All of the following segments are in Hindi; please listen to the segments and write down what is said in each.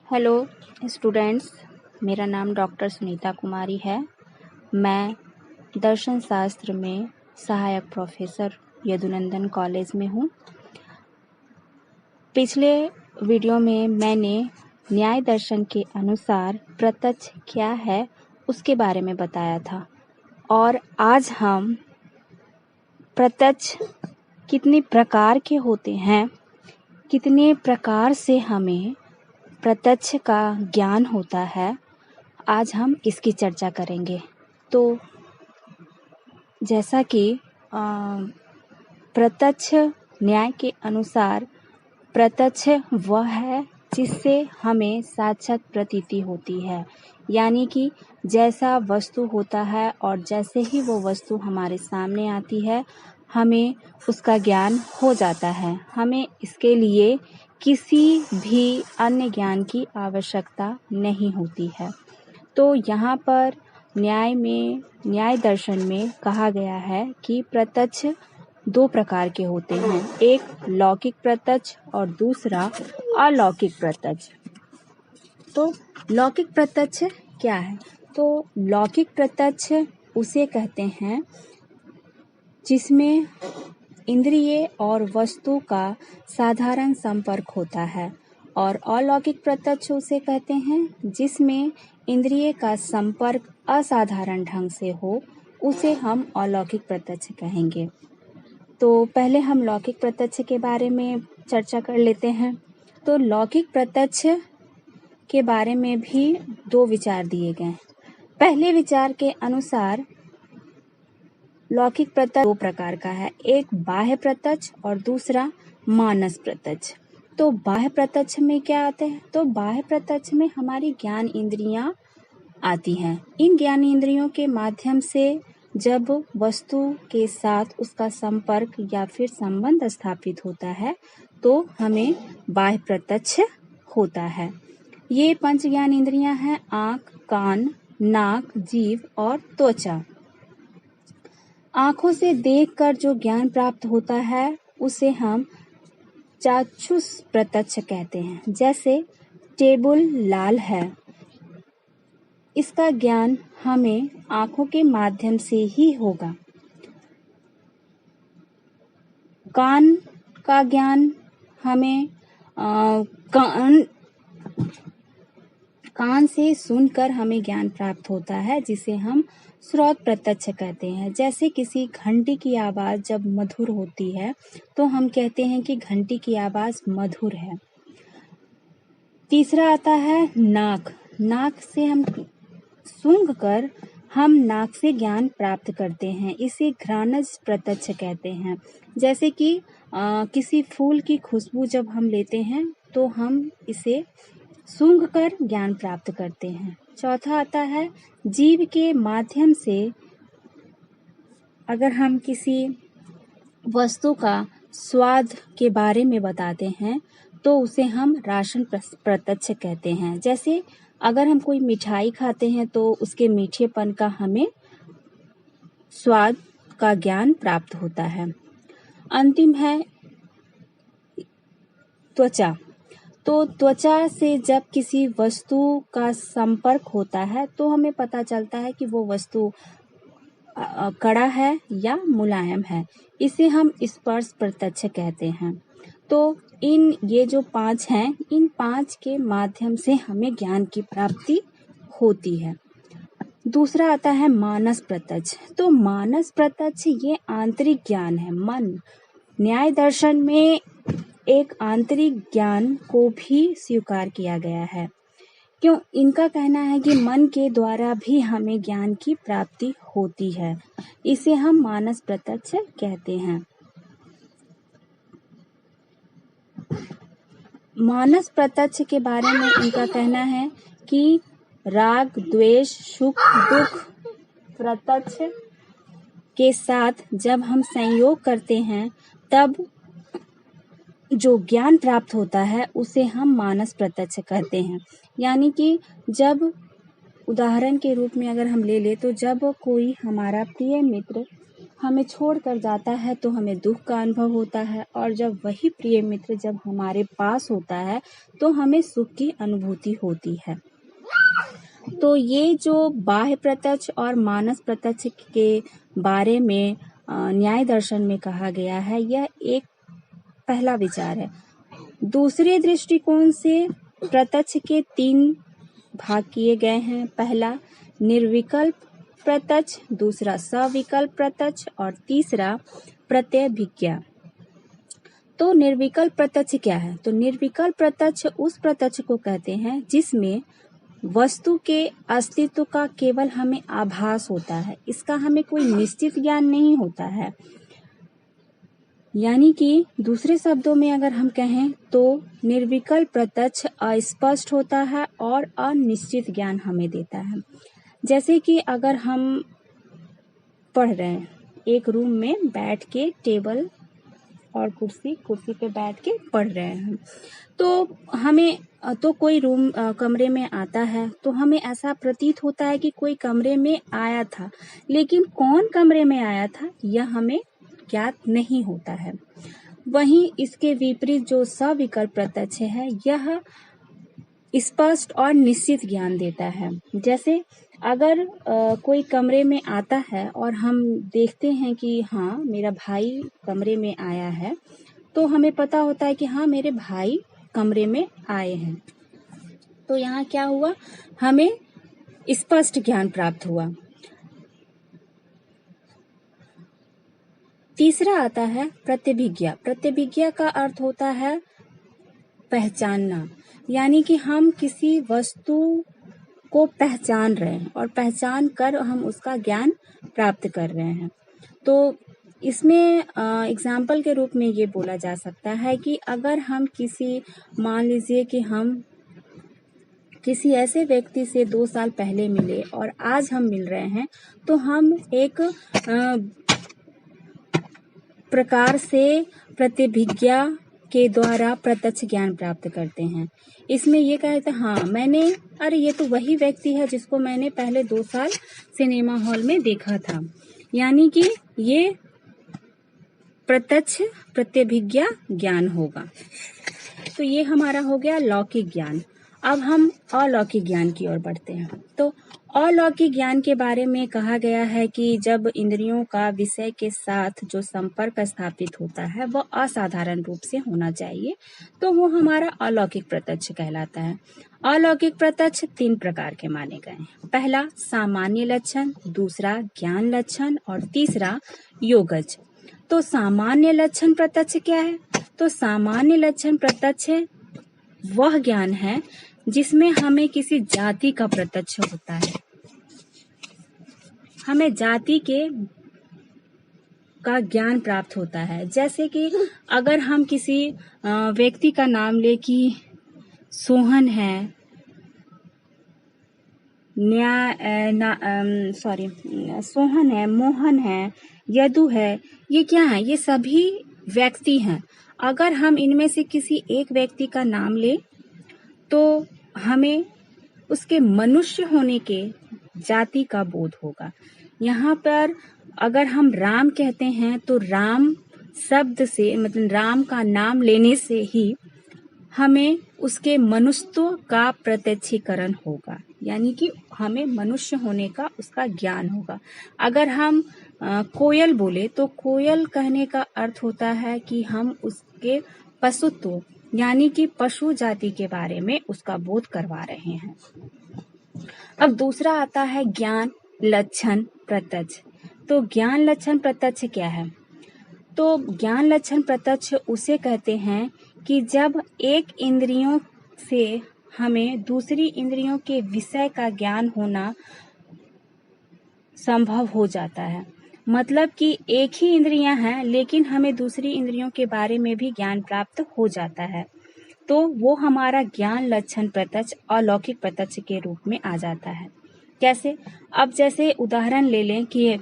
हेलो स्टूडेंट्स, मेरा नाम डॉक्टर सुनीता कुमारी है। मैं दर्शन शास्त्र में सहायक प्रोफेसर यदुनंदन कॉलेज में हूँ। पिछले वीडियो में मैंने न्याय दर्शन के अनुसार प्रत्यक्ष क्या है उसके बारे में बताया था, और आज हम प्रत्यक्ष कितने प्रकार के होते हैं, कितने प्रकार से हमें प्रत्यक्ष का ज्ञान होता है, आज हम इसकी चर्चा करेंगे। तो जैसा कि प्रत्यक्ष न्याय के अनुसार प्रत्यक्ष वह है जिससे हमें साक्षात प्रतीति होती है, यानी कि जैसा वस्तु होता है और जैसे ही वो वस्तु हमारे सामने आती है हमें उसका ज्ञान हो जाता है। हमें इसके लिए किसी भी अन्य ज्ञान की आवश्यकता नहीं होती है। तो यहाँ पर न्याय दर्शन में कहा गया है कि प्रत्यक्ष दो प्रकार के होते हैं, एक लौकिक प्रत्यक्ष और दूसरा अलौकिक प्रत्यक्ष। तो लौकिक प्रत्यक्ष क्या है? तो लौकिक प्रत्यक्ष उसे कहते हैं जिसमें इंद्रिय और वस्तु का साधारण संपर्क होता है, और अलौकिक प्रत्यक्ष उसे कहते हैं जिसमें इंद्रिय का संपर्क असाधारण ढंग से हो, उसे हम अलौकिक प्रत्यक्ष कहेंगे। तो पहले हम लौकिक प्रत्यक्ष के बारे में चर्चा कर लेते हैं। तो लौकिक प्रत्यक्ष के बारे में भी दो विचार दिए गए। पहले विचार के अनुसार लौकिक प्रत्यक्ष दो प्रकार का है, एक बाह्य प्रत्यक्ष और दूसरा मानस प्रत्यक्ष। तो बाह्य प्रत्यक्ष में क्या आते हैं? तो बाह्य प्रत्यक्ष में हमारी ज्ञान इंद्रियां आती हैं। इन ज्ञान इंद्रियों के माध्यम से जब वस्तु के साथ उसका संपर्क या फिर संबंध स्थापित होता है तो हमें बाह्य प्रत्यक्ष होता है। ये पंच ज्ञान इंद्रियां हैं, आँख, कान, नाक, जीभ और त्वचा। आँखों से देखकर जो ज्ञान प्राप्त होता है उसे हम चाक्षुष प्रत्यक्ष कहते हैं। जैसे टेबल लाल है, इसका ज्ञान हमें आँखों के माध्यम से ही होगा। कान का ज्ञान हमें कान से सुनकर हमें ज्ञान प्राप्त होता है, जिसे हम श्रौत प्रत्यक्ष कहते हैं। जैसे किसी घंटी की आवाज जब मधुर होती है तो हम कहते हैं कि घंटी की आवाज मधुर है। तीसरा आता है नाक। नाक से हम सूंघकर हम नाक से ज्ञान प्राप्त करते हैं, इसे घ्राणज प्रत्यक्ष कहते हैं। जैसे कि किसी फूल की खुशबू जब हम लेते हैं तो हम इसे सूंघकर ज्ञान प्राप्त करते हैं। चौथा आता है जीभ के माध्यम से। अगर हम किसी वस्तु का स्वाद के बारे में बताते हैं तो उसे हम रसन प्रत्यक्ष कहते हैं। जैसे अगर हम कोई मिठाई खाते हैं तो उसके मीठेपन का हमें स्वाद का ज्ञान प्राप्त होता है। अंतिम है त्वचा। तो त्वचा से जब किसी वस्तु का संपर्क होता है तो हमें पता चलता है कि वो वस्तु कड़ा है या मुलायम है, इसे हम स्पर्श प्रत्यक्ष कहते हैं। तो ये जो पांच हैं, इन पांच के माध्यम से हमें ज्ञान की प्राप्ति होती है। दूसरा आता है मानस प्रत्यक्ष। तो मानस प्रत्यक्ष ये आंतरिक ज्ञान है। मन न्याय दर्शन में एक आंतरिक ज्ञान को भी स्वीकार किया गया है। क्यों? इनका कहना है कि मन के द्वारा भी हमें ज्ञान की प्राप्ति होती है, इसे हम मानस प्रत्यक्ष कहते हैं। मानस प्रत्यक्ष के बारे में इनका कहना है कि राग, द्वेष, सुख, दुख प्रत्यक्ष के साथ जब हम संयोग करते हैं तब जो ज्ञान प्राप्त होता है उसे हम मानस प्रत्यक्ष कहते हैं। यानी कि जब उदाहरण के रूप में अगर हम ले ले तो जब कोई हमारा प्रिय मित्र हमें छोड़कर जाता है तो हमें दुख का अनुभव होता है, और जब वही प्रिय मित्र जब हमारे पास होता है तो हमें सुख की अनुभूति होती है। तो ये जो बाह्य प्रत्यक्ष और मानस प्रत्यक्ष के बारे में न्याय दर्शन में कहा गया है, यह एक पहला विचार है। दूसरे दृष्टिकोण से प्रत्यक्ष के 3 भाग किए गए हैं। पहला निर्विकल्प प्रत्यक्ष, दूसरा सविकल्प प्रत्यक्ष और तीसरा प्रत्यभिज्ञा। तो निर्विकल्प प्रत्यक्ष क्या है? तो निर्विकल्प प्रत्यक्ष उस प्रत्यक्ष को कहते हैं जिसमें वस्तु के अस्तित्व का केवल हमें आभास होता है, इसका हमें कोई निश्चित ज्ञान नहीं होता है। यानी कि दूसरे शब्दों में अगर हम कहें तो निर्विकल्प प्रत्यक्ष अस्पष्ट होता है और अनिश्चित ज्ञान हमें देता है। जैसे कि अगर हम पढ़ रहे हैं, एक रूम में बैठ के टेबल और कुर्सी पे बैठ के पढ़ रहे हैं, तो हमें तो कोई कमरे में आता है तो हमें ऐसा प्रतीत होता है कि कोई कमरे में आया था, लेकिन कौन कमरे में आया था यह हमें ज्ञात नहीं होता है। वहीं इसके विपरीत जो सविकल्प प्रत्यक्ष है, यह स्पष्ट और निश्चित ज्ञान देता है। जैसे अगर कोई कमरे में आता है और हम देखते हैं कि हाँ मेरा भाई कमरे में आया है, तो हमें पता होता है कि हाँ मेरे भाई कमरे में आए हैं। तो यहाँ क्या हुआ, हमें स्पष्ट ज्ञान प्राप्त हुआ। तीसरा आता है प्रत्यभिज्ञा। प्रत्यभिज्ञा का अर्थ होता है पहचानना, यानी कि हम किसी वस्तु को पहचान रहे हैं और पहचान कर हम उसका ज्ञान प्राप्त कर रहे हैं। तो इसमें एग्जाम्पल के रूप में ये बोला जा सकता है कि अगर हम मान लीजिए कि हम किसी ऐसे व्यक्ति से 2 साल पहले मिले और आज हम मिल रहे हैं, तो हम एक प्रकार से प्रतिभिज्ञा के द्वारा प्रत्यक्ष ज्ञान प्राप्त करते हैं। इसमें ये कहते हैं हाँ अरे ये तो वही व्यक्ति है जिसको मैंने पहले 2 साल सिनेमा हॉल में देखा था, यानी कि ये प्रत्यक्ष प्रत्यभिज्ञा ज्ञान होगा। तो ये हमारा हो गया लौकिक ज्ञान। अब हम अलौकिक ज्ञान की ओर बढ़ते हैं। तो अलौकिक ज्ञान के बारे में कहा गया है कि जब इंद्रियों का विषय के साथ जो संपर्क स्थापित होता है वह असाधारण रूप से होना चाहिए, तो वो हमारा अलौकिक प्रत्यक्ष कहलाता है। अलौकिक प्रत्यक्ष 3 प्रकार के माने गए हैं। पहला सामान्य लक्षण, दूसरा ज्ञान लक्षण और तीसरा योगज। तो सामान्य लक्षण प्रत्यक्ष क्या है? तो सामान्य लक्षण प्रत्यक्ष वह ज्ञान है जिसमें हमें किसी जाति का प्रत्यक्ष होता है। हमें जाति का ज्ञान प्राप्त होता है। जैसे कि अगर हम किसी व्यक्ति का नाम ले कि सोहन है, सोहन है, मोहन है, यदु है, ये क्या है? ये सभी व्यक्ति हैं। अगर हम इनमें से किसी एक व्यक्ति का नाम ले तो हमें उसके मनुष्य होने के जाति का बोध होगा। यहाँ पर अगर हम राम कहते हैं तो राम शब्द से मतलब राम का नाम लेने से ही हमें उसके मनुष्यत्व का प्रत्यक्षीकरण होगा, यानी कि हमें मनुष्य होने का उसका ज्ञान होगा। अगर हम कोयल बोले तो कोयल कहने का अर्थ होता है कि हम उसके पशुत्व यानी कि पशु जाति के बारे में उसका बोध करवा रहे हैं। अब दूसरा आता है ज्ञान लक्षण प्रत्यक्ष। तो ज्ञान लक्षण प्रत्यक्ष क्या है? तो ज्ञान लक्षण प्रत्यक्ष उसे कहते हैं कि जब एक इंद्रियों से हमें दूसरी इंद्रियों के विषय का ज्ञान होना संभव हो जाता है। मतलब कि एक ही इंद्रियां हैं लेकिन हमें दूसरी इंद्रियों के बारे में भी ज्ञान प्राप्त हो जाता है, तो वो हमारा ज्ञान लक्षण प्रत्यक्ष अलौकिक प्रत्यक्ष के रूप में आ जाता है। कैसे? अब जैसे उदाहरण ले लें कि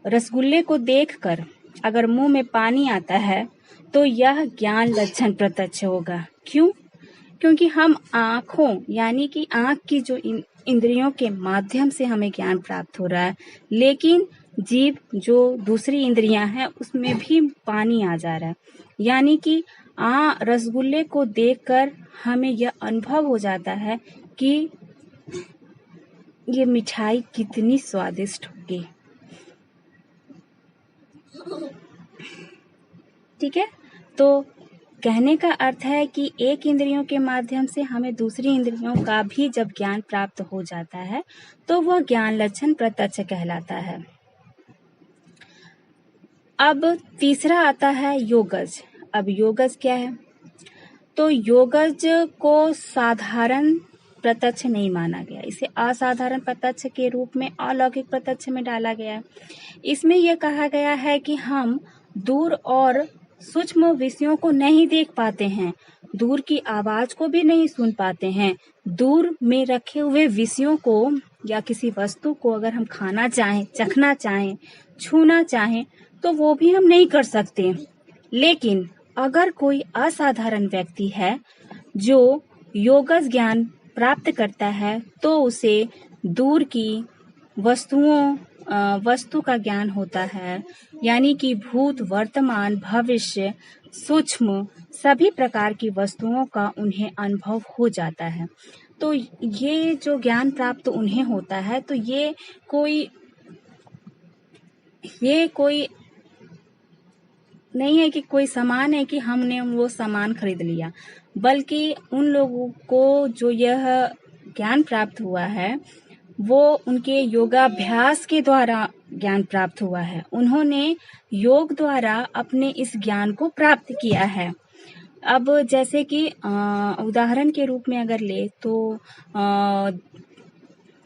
रसगुल्ले को देखकर अगर मुंह में पानी आता है तो यह ज्ञान लक्षण प्रत्यक्ष होगा। क्यों? क्योंकि हम आँखों यानी कि आँख की जो इंद्रियों के माध्यम से हमें ज्ञान प्राप्त हो रहा है, लेकिन जीभ जो दूसरी इंद्रियां हैं उसमें भी पानी आ जा रहा है। यानी कि रसगुल्ले को देखकर हमें यह अनुभव हो जाता है कि ये मिठाई कितनी स्वादिष्ट होगी। ठीक है, तो कहने का अर्थ है कि एक इंद्रियों के माध्यम से हमें दूसरी इंद्रियों का भी जब ज्ञान प्राप्त हो जाता है तो वह ज्ञान लक्षण प्रत्यक्ष कहलाता है। अब तीसरा आता है योगज। अब योगज क्या है? तो योगज को साधारण प्रत्यक्ष नहीं माना गया, इसे असाधारण प्रत्यक्ष के रूप में अलौकिक प्रत्यक्ष में डाला गया। इसमें यह कहा गया है कि हम दूर और सूक्ष्म विषयों को नहीं देख पाते हैं, दूर की आवाज को भी नहीं सुन पाते हैं, दूर में रखे हुए विषयों को या किसी वस्तु को अगर हम खाना चाहें, चखना चाहें, छूना चाहें तो वो भी हम नहीं कर सकते। लेकिन अगर कोई असाधारण व्यक्ति है जो योगज ज्ञान प्राप्त करता है तो उसे दूर की वस्तु का ज्ञान होता है, यानी कि भूत, वर्तमान, भविष्य, सूक्ष्म सभी प्रकार की वस्तुओं का उन्हें अनुभव हो जाता है। तो ये जो ज्ञान प्राप्त उन्हें होता है तो ये कोई नहीं है कि कोई सामान है कि हमने वो सामान खरीद लिया, बल्कि उन लोगों को जो यह ज्ञान प्राप्त हुआ है वो उनके योगाभ्यास के द्वारा ज्ञान प्राप्त हुआ है। उन्होंने योग द्वारा अपने इस ज्ञान को प्राप्त किया है। अब जैसे कि उदाहरण के रूप में अगर ले तो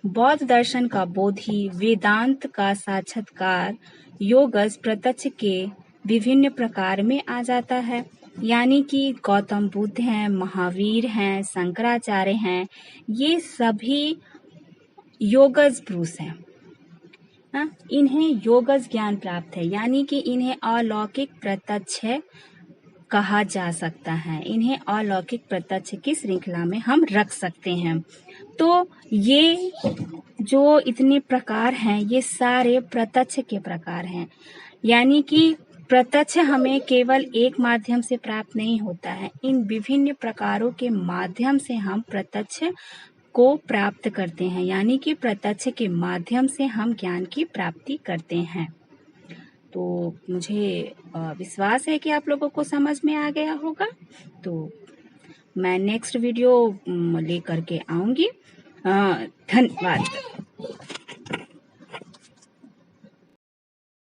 बौद्ध दर्शन का बोधि, वेदांत का साक्षात्कार योगज प्रत्यक्ष के विभिन्न प्रकार में आ जाता है। यानी कि गौतम बुद्ध हैं, महावीर हैं, शंकराचार्य हैं, ये सभी योगज पुरुष हैं। इन्हें योगज ज्ञान प्राप्त है, यानी कि इन्हें अलौकिक प्रत्यक्ष कहा जा सकता है। इन्हें अलौकिक प्रत्यक्ष की श्रृंखला में हम रख सकते हैं। तो ये जो इतने प्रकार हैं ये सारे प्रत्यक्ष के प्रकार हैं, यानी कि प्रत्यक्ष हमें केवल एक माध्यम से प्राप्त नहीं होता है, इन विभिन्न प्रकारों के माध्यम से हम प्रत्यक्ष को प्राप्त करते हैं, यानी कि प्रत्यक्ष के माध्यम से हम ज्ञान की प्राप्ति करते हैं। तो मुझे विश्वास है कि आप लोगों को समझ में आ गया होगा। तो मैं नेक्स्ट वीडियो लेकर के आऊंगी। धन्यवाद।